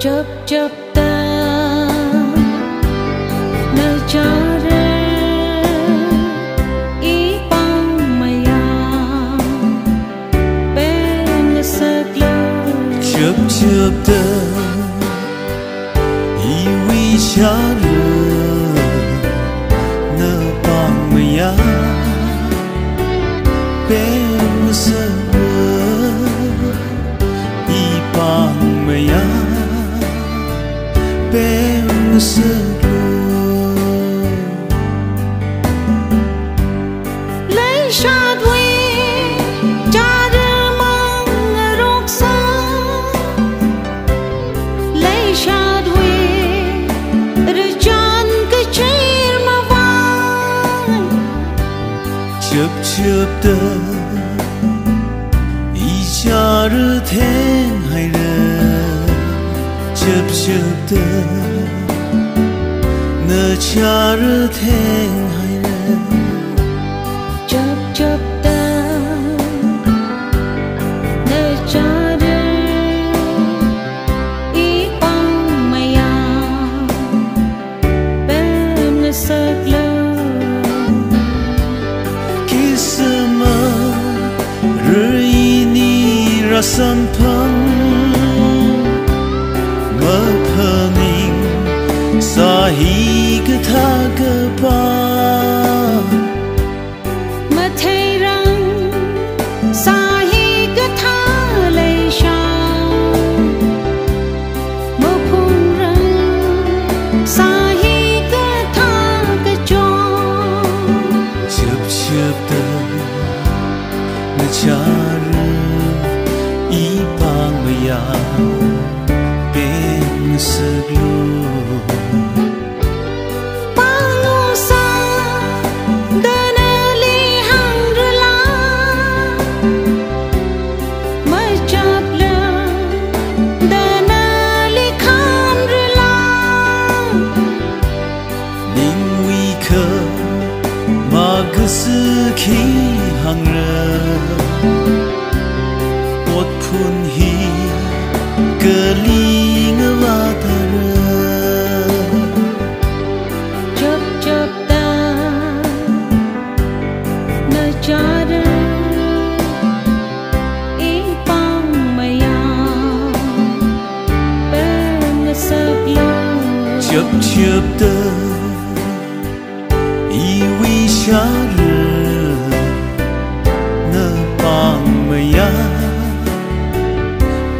chớp chớp ta nơi chare ý băng maya bên sơ lơ chớp chớp ta ý vi chare nơ băng maya bên sơ lơ ý băng maya bên sơ lấy sát huy cha đưa mang rốc xa lấy sát huy rồi chọn cái chén mà vang chớp chớp tơ ý cha rư thiên hay rơ chớp chớp tơ nơ cha rư thiên hay rơ chớp chớp ta nơi cha đưa ý băng maya bên sơ lơ kisama rini rasampang mapaning sahi gatha gapa thấy rằng xa hi cứ tha lệ sao mơ phun rằng xa hi cứ tha cái cho chớp chớp tơ nơ cha rư ý bang maya bên sơ lu sư khi hằng rơ bột phun hi cơ ly ngơ va ta rơ chớp chớp ta nơi cha đưa ý băng maya bên sơ lơ chớp chớp tơ ý vi cha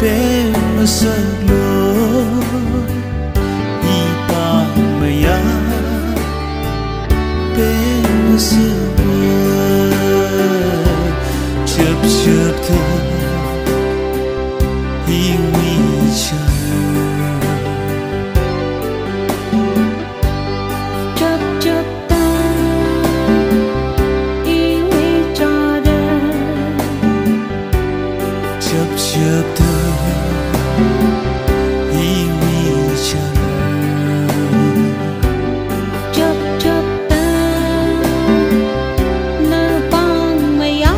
bên sơ lô ý băng maya bên sơ lô chớp chớp tơ ý vi cha chớp chớp ta ý vi cha chớp chớp tơ chớp chớp ta nơi băng maya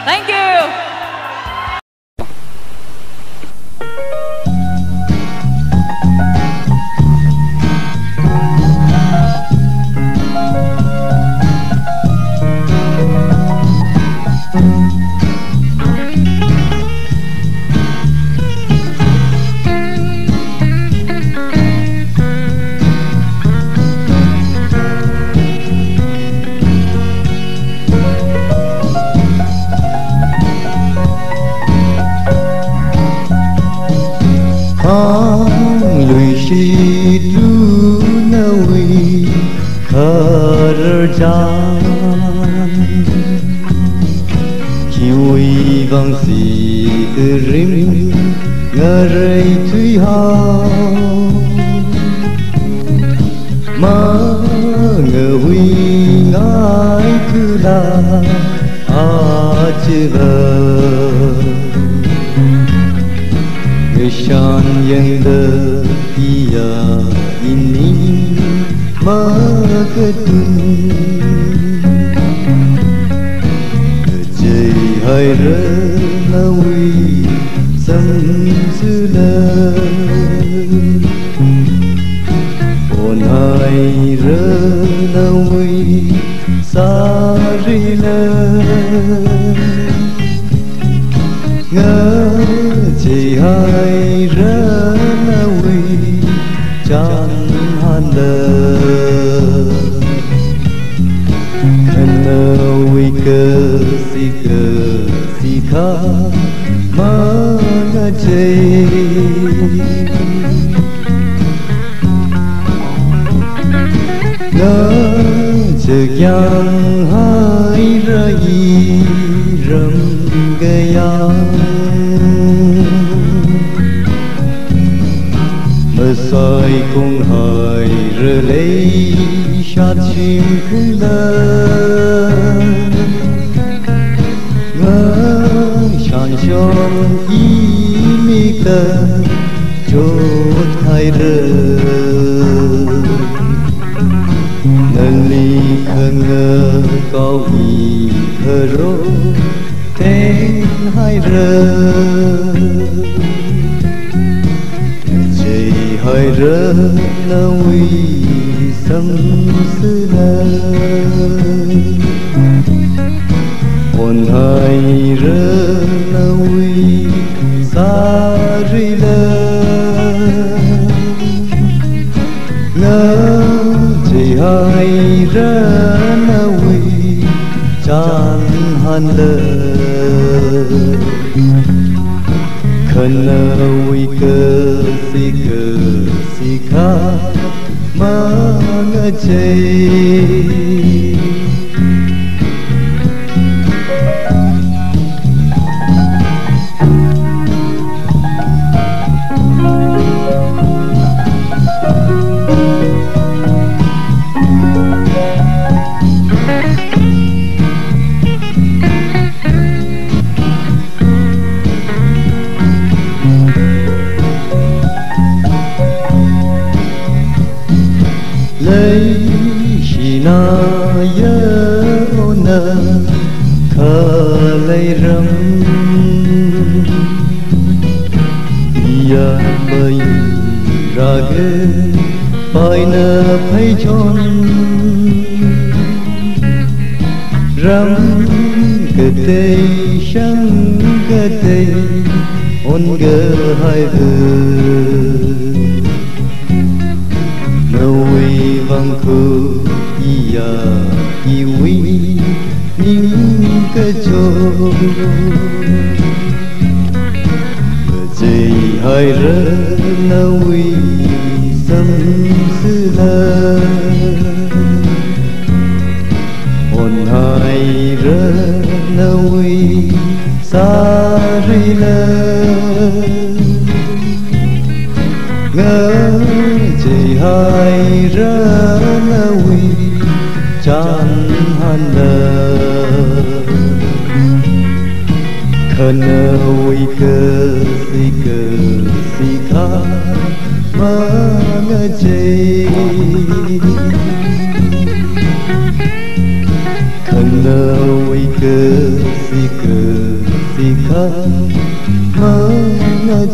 Thank you. Kiwi vang si rim ngarai thui hao ma ngawi ngai kula achiga Nishan yang de dia ini makatun hai rơ na wi sam sư la on hai rơ na wi sa ri la nga chỉ hai rơ na wi chan han la na wi cơ si kha ma nga chei nga che kyang hai ra yi ram ga ya ma sai kong hai ra lei sha chim kung la Shan shom y mi ta chốt hai rơ Nâng ly khờ ngơ có y thơ rô tên hai rơ Chê hai rơ na uy sâm sư la on hai rơ na wi sa ri la nga chỉ hai rơ na wi chan han la khan na wi cơ si kha ma nga chei lấy chỉ na yơ na khờ lấy râm ya bay ra ghê bay na thấy chôn râm cái tê sang cái tê on gơ hai Nawi vang khu iya iwi ning ka cho Jai hai rơ nawi sam sư la On hai rơ nawi sa ri la ngơ chỉ hai rơ na wi chan han la khăn wi cơ si kha ma nga chei khăn wi cơ si khăn mơ ngất